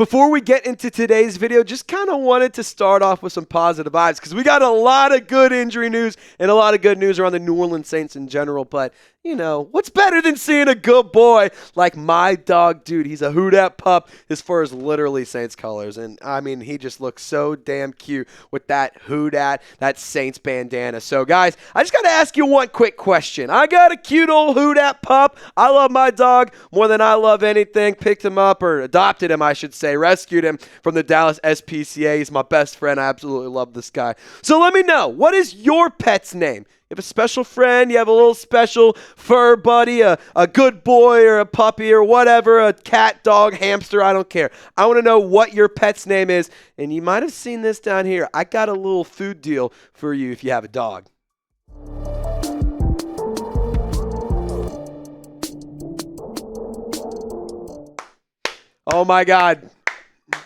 before we get into today's video, just kind of wanted to start off with some positive vibes because we got a lot of good injury news and a lot of good news around the New Orleans Saints in general. But, you know, what's better than seeing a good boy like my dog, dude? He's a Who Dat pup. His fur is literally Saints colors. And, I mean, he just looks so damn cute with that Who Dat, that Saints bandana. So, guys, I just got to ask you one quick question. I got a cute old Who Dat pup. I love my dog more than I love anything. Picked him up, or adopted him, I should say. Rescued him from the Dallas SPCA. He's my best friend. I absolutely love this guy. So let me know, what is your pet's name? You have a special friend, you have a little special fur buddy, a good boy or a puppy or whatever, a cat, dog, hamster, I don't care. I want to know what your pet's name is, and you might have seen this down here. I got a little food deal for you if you have a dog. Oh my God.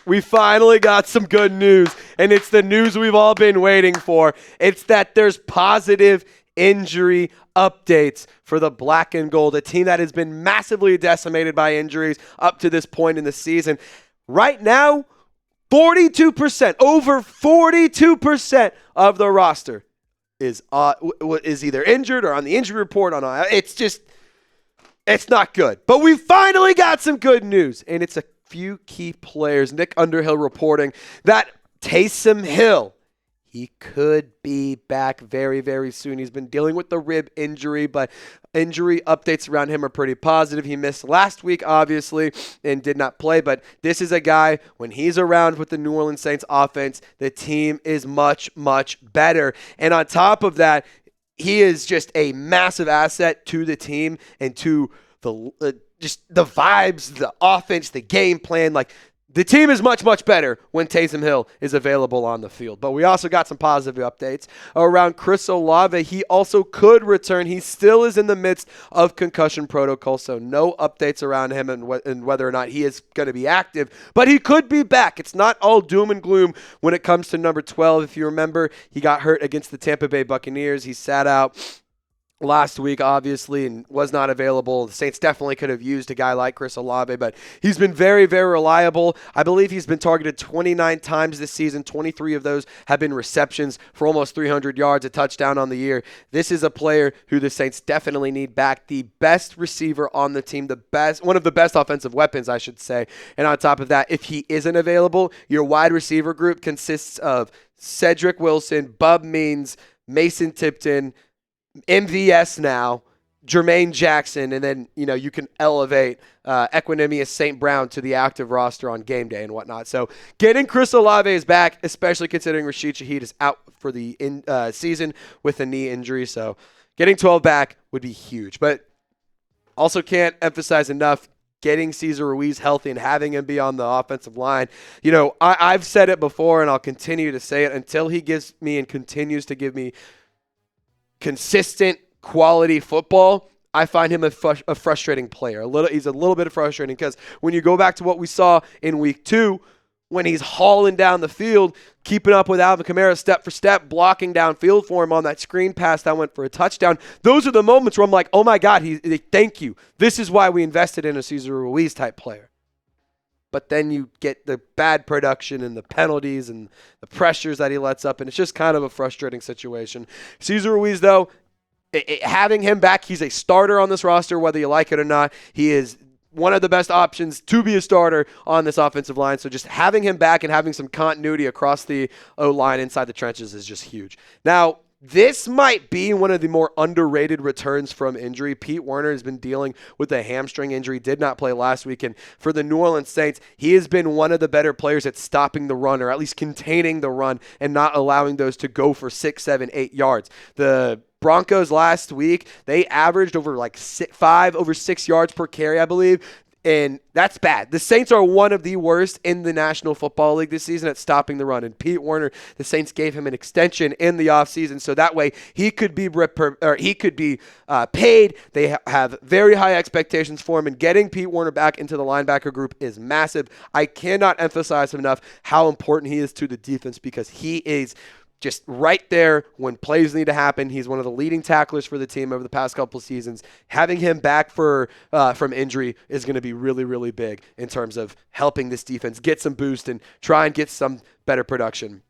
We finally got some good news, and it's the news we've all been waiting for. It's that there's positive injury updates for the Black and Gold, a team that has been massively decimated by injuries up to this point in the season. Right now, 42%, over 42% of the roster is either injured or on the injury report. It's not good. But we finally got some good news, and it's a few key players. Nick Underhill reporting that Taysom Hill, he could be back very, very soon. He's been dealing with the rib injury, but injury updates around him are pretty positive. He missed last week, obviously, and did not play, but this is a guy, when he's around with the New Orleans Saints offense, the team is much, much better. And on top of that, he is just a massive asset to the team and to just the vibes, the offense, the game plan. Like, the team is much, much better when Taysom Hill is available on the field. But we also got some positive updates around Chris Olave. He also could return. He still is in the midst of concussion protocol, so no updates around him and whether or not he is going to be active. But he could be back. It's not all doom and gloom when it comes to number 12. If you remember, he got hurt against the Tampa Bay Buccaneers. He sat out last week, obviously, and was not available. The Saints definitely could have used a guy like Chris Olave, but he's been very, very reliable. I believe he's been targeted 29 times this season. 23 of those have been receptions for almost 300 yards, a touchdown on the year. This is a player who the Saints definitely need back. The best receiver on the team, one of the best offensive weapons, I should say. And on top of that, if he isn't available, your wide receiver group consists of Cedric Wilson, Bub Means, Mason Tipton, MVS now, Jermaine Jackson, and then, you know, you can elevate Equanimous St. Brown to the active roster on game day and whatnot. So getting Chris Olave is back, especially considering Rashid Shaheed is out for the season with a knee injury. So getting 12 back would be huge. But also can't emphasize enough getting Cesar Ruiz healthy and having him be on the offensive line. You know, I've said it before, and I'll continue to say it until he gives me and continues to give me consistent quality football. I find him a frustrating player. He's a little bit frustrating because when you go back to what we saw in week 2, when he's hauling down the field, keeping up with Alvin Kamara step for step, blocking downfield for him on that screen pass that went for a touchdown. Those are the moments where I'm like, oh my God, thank you. This is why we invested in a Cesar Ruiz type player. But then you get the bad production and the penalties and the pressures that he lets up, and it's just kind of a frustrating situation. Cesar Ruiz, though, having him back, he's a starter on this roster, whether you like it or not. He is one of the best options to be a starter on this offensive line. So just having him back and having some continuity across the O-line inside the trenches is just huge. Now, this might be one of the more underrated returns from injury. Pete Werner has been dealing with a hamstring injury, did not play last week. And for the New Orleans Saints, he has been one of the better players at stopping the run, or at least containing the run and not allowing those to go for 6, 7, 8 yards. The Broncos last week, they averaged over 6 yards per carry, I believe. And that's bad. The Saints are one of the worst in the National Football League this season at stopping the run. And Pete Werner, the Saints gave him an extension in the offseason, so that way he could be paid. They have very high expectations for him, and getting Pete Werner back into the linebacker group is massive. I cannot emphasize enough how important he is to the defense, because he is just right there when plays need to happen. He's one of the leading tacklers for the team over the past couple of seasons. Having him back from injury is going to be really, really big in terms of helping this defense get some boost and try and get some better production.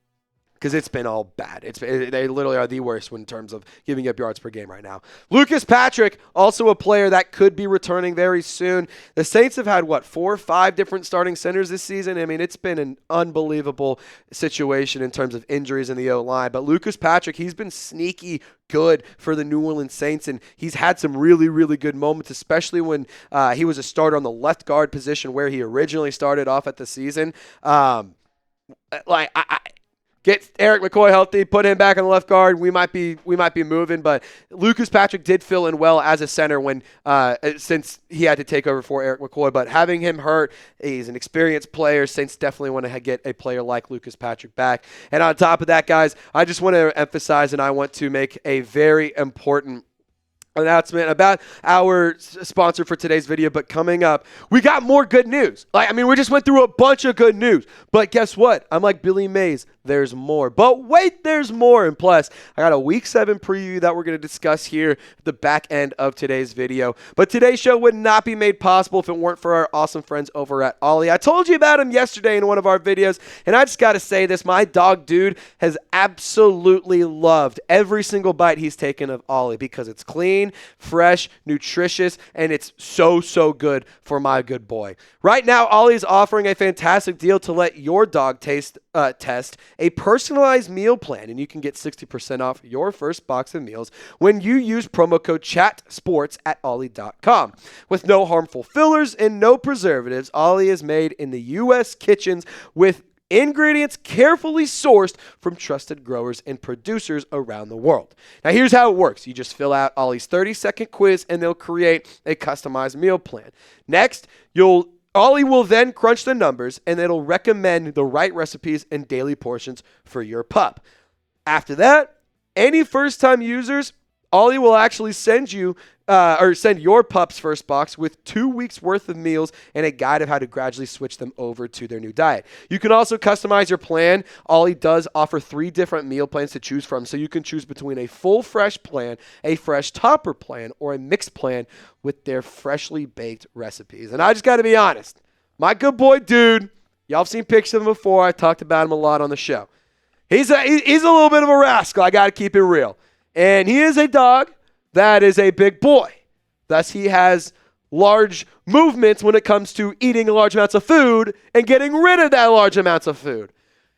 Because it's been all bad. They literally are the worst in terms of giving up yards per game right now. Lucas Patrick, also a player that could be returning very soon. The Saints have had, 4 or 5 different starting centers this season? I mean, it's been an unbelievable situation in terms of injuries in the O-line. But Lucas Patrick, he's been sneaky good for the New Orleans Saints, and he's had some really, really good moments, especially when he was a starter on the left guard position where he originally started off at the season. Get Erik McCoy healthy, put him back on the left guard. We might be moving, but Lucas Patrick did fill in well as a center when since he had to take over for Erik McCoy. But having him hurt, he's an experienced player. Saints definitely want to get a player like Lucas Patrick back. And on top of that, guys, I just want to emphasize and I want to make a very important announcement about our sponsor for today's video. But coming up, we got more good news. We just went through a bunch of good news. But guess what? I'm like Billy Mays. There's more. But wait, there's more. And plus, I got a Week 7 preview that we're going to discuss here at the back end of today's video. But today's show would not be made possible if it weren't for our awesome friends over at Ollie. I told you about him yesterday in one of our videos, and I just got to say this. My dog, dude, has absolutely loved every single bite he's taken of Ollie because it's clean, fresh, nutritious, and it's so, so good for my good boy. Right now, Ollie is offering a fantastic deal to let your dog test a personalized meal plan, and you can get 60% off your first box of meals when you use promo code CHATSPORTS at Ollie.com. With no harmful fillers and no preservatives, Ollie is made in the U.S. kitchens with ingredients carefully sourced from trusted growers and producers around the world. Now, here's how it works. You just fill out Ollie's 30-second quiz, and they'll create a customized meal plan. Next, Ollie will then crunch the numbers, and it'll recommend the right recipes and daily portions for your pup. After that, any first-time users, Ollie will actually send your pup's first box with 2 weeks worth of meals and a guide of how to gradually switch them over to their new diet. You can also customize your plan. Ollie does offer 3 different meal plans to choose from, so you can choose between a full fresh plan, a fresh topper plan, or a mixed plan with their freshly baked recipes. And I just got to be honest, my good boy dude, y'all have seen pictures of him before. I talked about him a lot on the show. He's a little bit of a rascal. I got to keep it real. And he is a dog that is a big boy. Thus, he has large movements when it comes to eating large amounts of food and getting rid of that large amounts of food.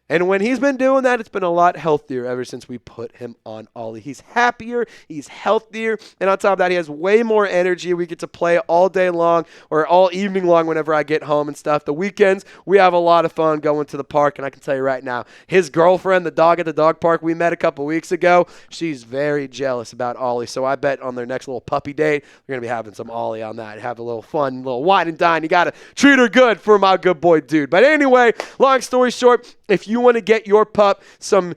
And when he's been doing that, it's been a lot healthier ever since we put him on Ollie. He's happier, he's healthier, and on top of that, he has way more energy. We get to play all day long or all evening long whenever I get home and stuff. The weekends, we have a lot of fun going to the park, and I can tell you right now, his girlfriend, the dog at the dog park we met a couple weeks ago, she's very jealous about Ollie. So I bet on their next little puppy date, we're going to be having some Ollie on that. Have a little fun, little wine and dine. You got to treat her good for my good boy dude. But anyway, long story short, if you want to get your pup some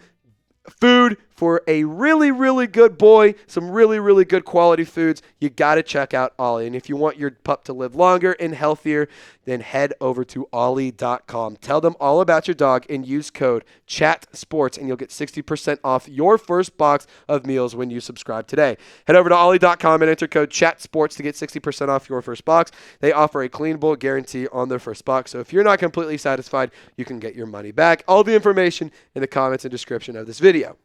food for a really, really good boy, some really, really good quality foods, you got to check out Ollie. And if you want your pup to live longer and healthier, then head over to Ollie.com. Tell them all about your dog and use code CHATSPORTS, and you'll get 60% off your first box of meals when you subscribe today. Head over to Ollie.com and enter code CHATSPORTS to get 60% off your first box. They offer a clean bowl guarantee on their first box, so if you're not completely satisfied, you can get your money back. All the information in the comments and description of this video.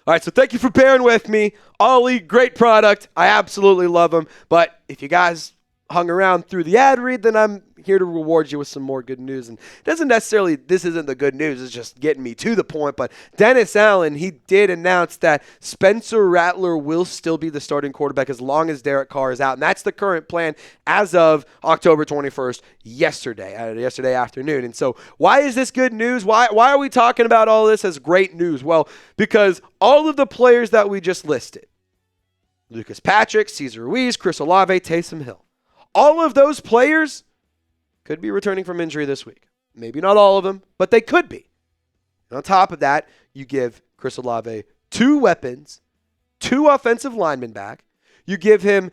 All right, so thank you for bearing with me. Ollie, great product. I absolutely love them. But if you guys hung around through the ad read, then I'm here to reward you with some more good news. And it doesn't necessarily, this isn't the good news, it's just getting me to the point. But Dennis Allen, he did announce that Spencer Rattler will still be the starting quarterback as long as Derek Carr is out. And that's the current plan as of October 21st, yesterday afternoon. And so why is this good news? Why are we talking about all this as great news? Well, because all of the players that we just listed, Lucas Patrick, Cesar Ruiz, Chris Olave, Taysom Hill, all of those players could be returning from injury this week. Maybe not all of them, but they could be. And on top of that, you give Chris Olave 2 weapons, 2 offensive linemen back. You give him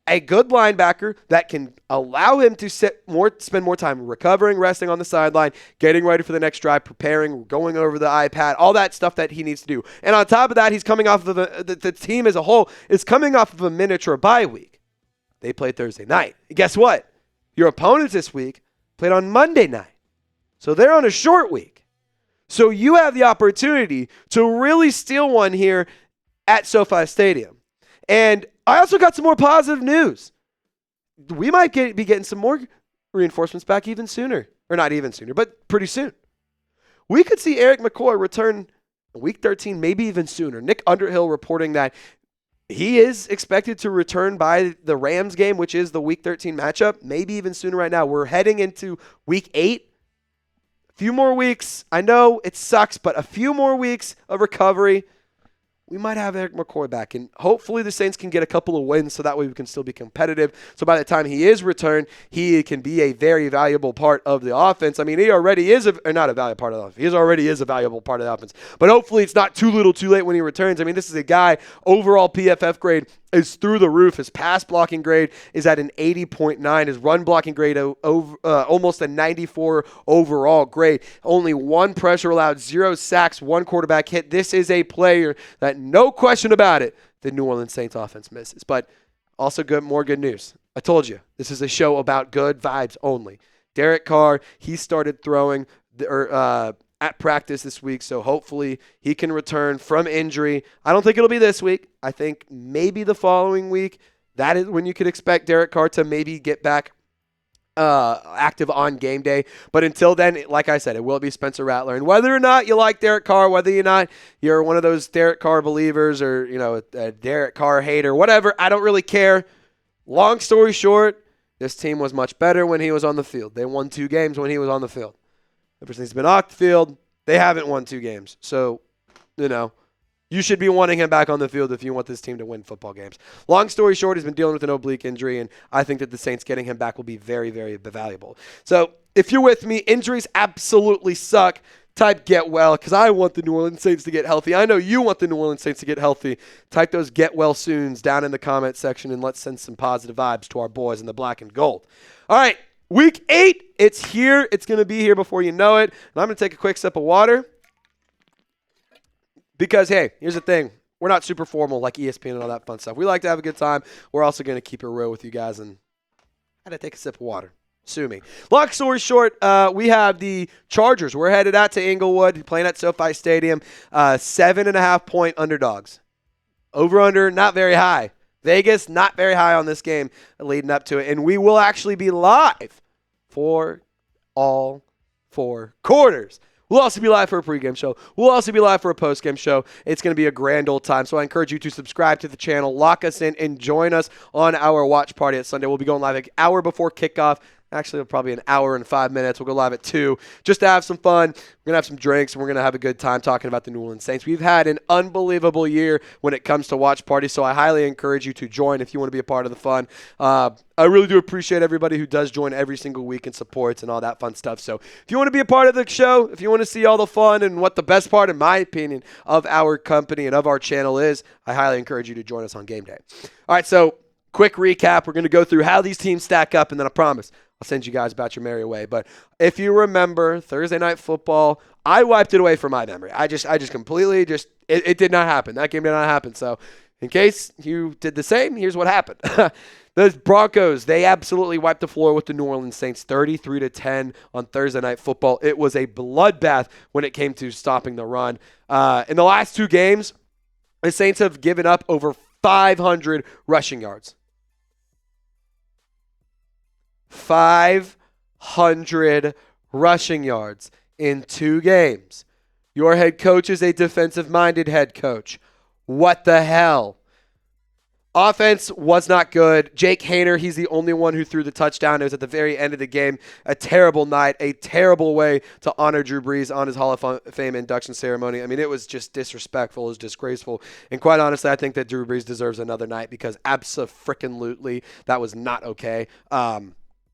a good linebacker that can allow him to spend more time recovering, resting on the sideline, getting ready for the next drive, preparing, going over the iPad, all that stuff that he needs to do. And on top of that, he's coming off of the team as a whole is coming off of a miniature bye week. They played Thursday night. Guess what? Your opponents this week played on Monday night. So they're on a short week. So you have the opportunity to really steal one here at SoFi Stadium. And I also got some more positive news. We might be getting some more reinforcements back even sooner. Or not even sooner, but pretty soon. We could see Erik McCoy return week 13, maybe even sooner. Nick Underhill reporting that he is expected to return by the Rams game, which is the week 13 matchup, maybe even sooner right now. We're heading into week 8. A few more weeks. I know it sucks, but a few more weeks of recovery. We might have Erik McCoy back, and hopefully the Saints can get a couple of wins so that way we can still be competitive. So by the time he is returned, he can be a very valuable part of the offense. I mean, he already is not a valuable part of the offense. He already is a valuable part of the offense. But hopefully it's not too little too late when he returns. I mean, this is a guy, overall PFF grade is through the roof. His pass blocking grade is at an 80.9. His run blocking grade almost a 94 overall grade. Only 1 pressure allowed, 0 sacks, 1 quarterback hit. This is a player that, no question about it, the New Orleans Saints offense misses. But also more good news. I told you, this is a show about good vibes only. Derek Carr, he started throwing at practice this week, so hopefully he can return from injury. I don't think it'll be this week. I think maybe the following week. That is when you could expect Derek Carr to maybe get back active on game day. But until then, like I said, it will be Spencer Rattler. And whether or not you like Derek Carr, whether or not you're one of those Derek Carr believers or a Derek Carr hater, whatever, I don't really care. Long story short, this team was much better when he was on the field. They won 2 games when he was on the field. Ever since he's been off the field, they haven't won 2 games. So, you should be wanting him back on the field if you want this team to win football games. Long story short, he's been dealing with an oblique injury, and I think that the Saints getting him back will be very, very valuable. So, if you're with me, injuries absolutely suck. Type get well, because I want the New Orleans Saints to get healthy. I know you want the New Orleans Saints to get healthy. Type those get well soons down in the comment section, and let's send some positive vibes to our boys in the black and gold. All right. Week 8, it's here. It's going to be here before you know it. And I'm going to take a quick sip of water because, hey, here's the thing. We're not super formal like ESPN and all that fun stuff. We like to have a good time. We're also going to keep it real with you guys, and I had to take a sip of water. Sue me. Long story short, we have the Chargers. We're headed out to Inglewood, playing at SoFi Stadium. 7.5-point underdogs. Over-under, not very high. Vegas, not very high on this game leading up to it. And we will actually be live for all 4 quarters. We'll also be live for a pregame show. We'll also be live for a postgame show. It's going to be a grand old time. So I encourage you to subscribe to the channel, lock us in, and join us on our watch party at Sunday. We'll be going live an hour before kickoff. Actually, probably an hour and 5 minutes. We'll go live at 2 just to have some fun. We're going to have some drinks, and we're going to have a good time talking about the New Orleans Saints. We've had an unbelievable year when it comes to watch parties, so I highly encourage you to join if you want to be a part of the fun. I really do appreciate everybody who does join every single week and supports and all that fun stuff. So if you want to be a part of the show, if you want to see all the fun and what the best part, in my opinion, of our company and of our channel is, I highly encourage you to join us on game day. All right, so quick recap. We're going to go through how these teams stack up, and then I promise I'll send you guys about your merry way. But if you remember Thursday Night Football, I wiped it away from my memory. I just completely it did not happen. That game did not happen. So in case you did the same, here's what happened. The Broncos, they absolutely wiped the floor with the New Orleans Saints 33-10 on Thursday Night Football. It was a bloodbath when it came to stopping the run. In the last 2 games, the Saints have given up over 500 rushing yards. 500 rushing yards in 2 games. Your head coach is a defensive-minded head coach. What the hell? Offense was not good. Jake Haener, he's the only one who threw the touchdown. It was at the very end of the game. A terrible night, a terrible way to honor Drew Brees on his Hall of Fame induction ceremony. I mean, it was just disrespectful. It was disgraceful. And quite honestly, I think that Drew Brees deserves another night because abso-frickin-lutely that was not okay.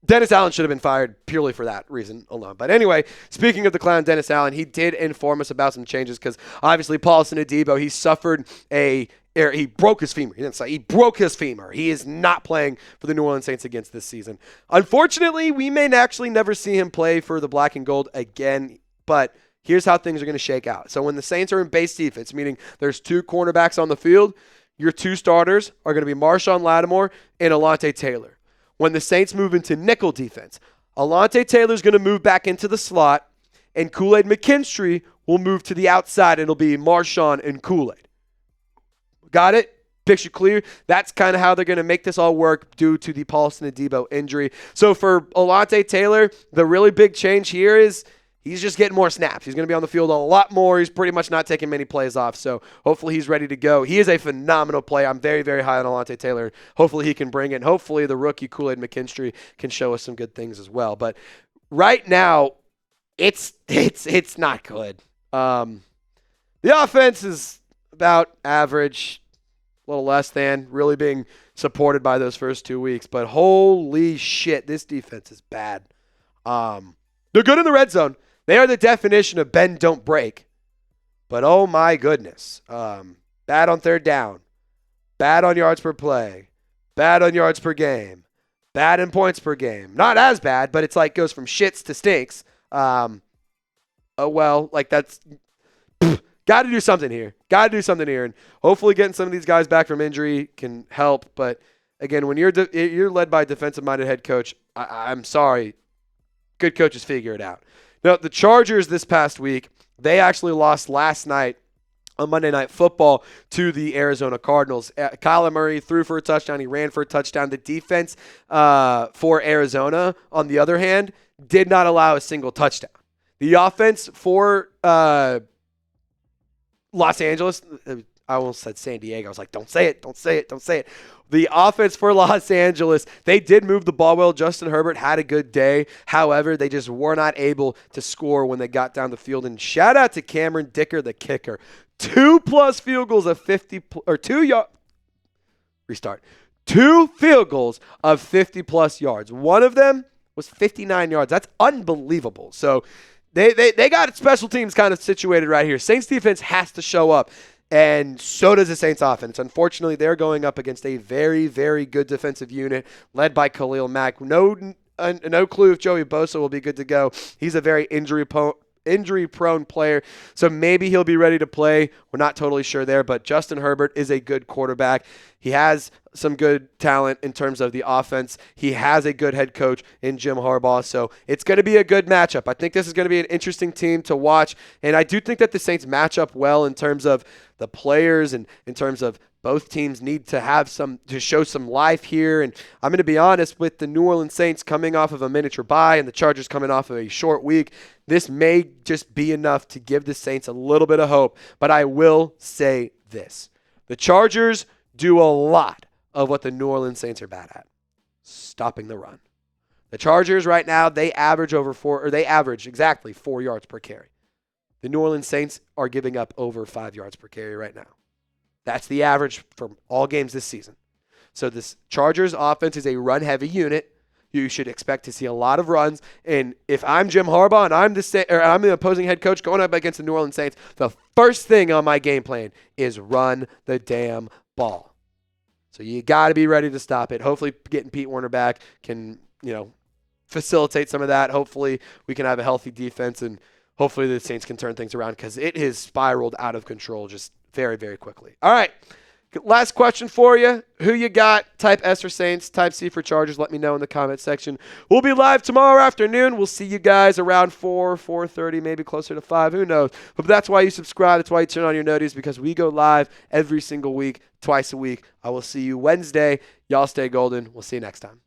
Dennis Allen should have been fired purely for that reason alone. But anyway, speaking of the clown Dennis Allen, he did inform us about some changes because obviously Paulson Adebo, he suffered a He broke his femur. He didn't say he broke his femur. He is not playing for the New Orleans Saints against this season. Unfortunately, we may actually never see him play for the black and gold again, but here's how things are going to shake out. So when the Saints are in base defense, meaning there's 2 cornerbacks on the field, your 2 starters are going to be Marshawn Lattimore and Alontae Taylor. When the Saints move into nickel defense, Alontae Taylor is going to move back into the slot, and Kool-Aid McKinstry will move to the outside. It'll be Marshawn and Kool-Aid. Got it? Picture clear? That's kind of how they're going to make this all work due to the Paulson Adebo injury. So for Alontae Taylor, the really big change here is he's just getting more snaps. He's going to be on the field a lot more. He's pretty much not taking many plays off. So hopefully he's ready to go. He is a phenomenal player. I'm very, very high on Alontae Taylor. Hopefully he can bring it. And hopefully the rookie Kool-Aid McKinstry can show us some good things as well. But right now, it's not good. The offense is about average. A little less than, really being supported by those first 2 weeks. But holy shit, this defense is bad. They're good in the red zone. They are the definition of bend, don't break. But oh my goodness. Bad on third down. Bad on yards per play. Bad on yards per game. Bad in points per game. Not as bad, but it's like goes from shits to stinks. That's... Got to do something here. And hopefully getting some of these guys back from injury can help. But again, when you're led by a defensive-minded head coach, I'm sorry. Good coaches figure it out. Now, the Chargers this past week, they actually lost last night on Monday Night Football to the Arizona Cardinals. Kyler Murray threw for a touchdown. He ran for a touchdown. The defense for Arizona, on the other hand, did not allow a single touchdown. The offense for Los Angeles, I almost said San Diego. I was like, don't say it. The offense for Los Angeles, they did move the ball well. Justin Herbert had a good day. However, they just were not able to score when they got down the field. And shout out to Cameron Dicker, the kicker. 2+ field goals of 50 or 2 yards. Restart. 2 field goals of 50+ yards. One of them was 59 yards. That's unbelievable. So They got special teams kind of situated right here. Saints defense has to show up, and so does the Saints offense. Unfortunately, they're going up against a very, very good defensive unit led by Khalil Mack. No clue if Joey Bosa will be good to go. He's a very injury-prone player, so maybe he'll be ready to play. We're not totally sure there, but Justin Herbert is a good quarterback. He has some good talent in terms of the offense. He has a good head coach in Jim Harbaugh, so it's going to be a good matchup. I think this is going to be an interesting team to watch, and I do think that the Saints match up well in terms of the players and in terms of both teams need to have to show some life here. And I'm going to be honest, with the New Orleans Saints coming off of a miniature bye and the Chargers coming off of a short week, this may just be enough to give the Saints a little bit of hope. But I will say this. The Chargers do a lot of what the New Orleans Saints are bad at: stopping the run. The Chargers right now, they average exactly 4 yards per carry. The New Orleans Saints are giving up over 5 yards per carry right now. That's the average from all games this season. So this Chargers offense is a run-heavy unit. You should expect to see a lot of runs. And if I'm Jim Harbaugh and I'm the opposing head coach going up against the New Orleans Saints, the first thing on my game plan is run the damn ball. So you got to be ready to stop it. Hopefully getting Pete Werner back can, facilitate some of that. Hopefully we can have a healthy defense, and hopefully the Saints can turn things around, because it has spiraled out of control just very, very quickly. All right. Last question for you. Who you got? Type S for Saints, type C for Chargers. Let me know in the comment section. We'll be live tomorrow afternoon. We'll see you guys around 4:30, maybe closer to 5. Who knows? But that's why you subscribe. That's why you turn on your notifications, because we go live every single week, twice a week. I will see you Wednesday. Y'all stay golden. We'll see you next time.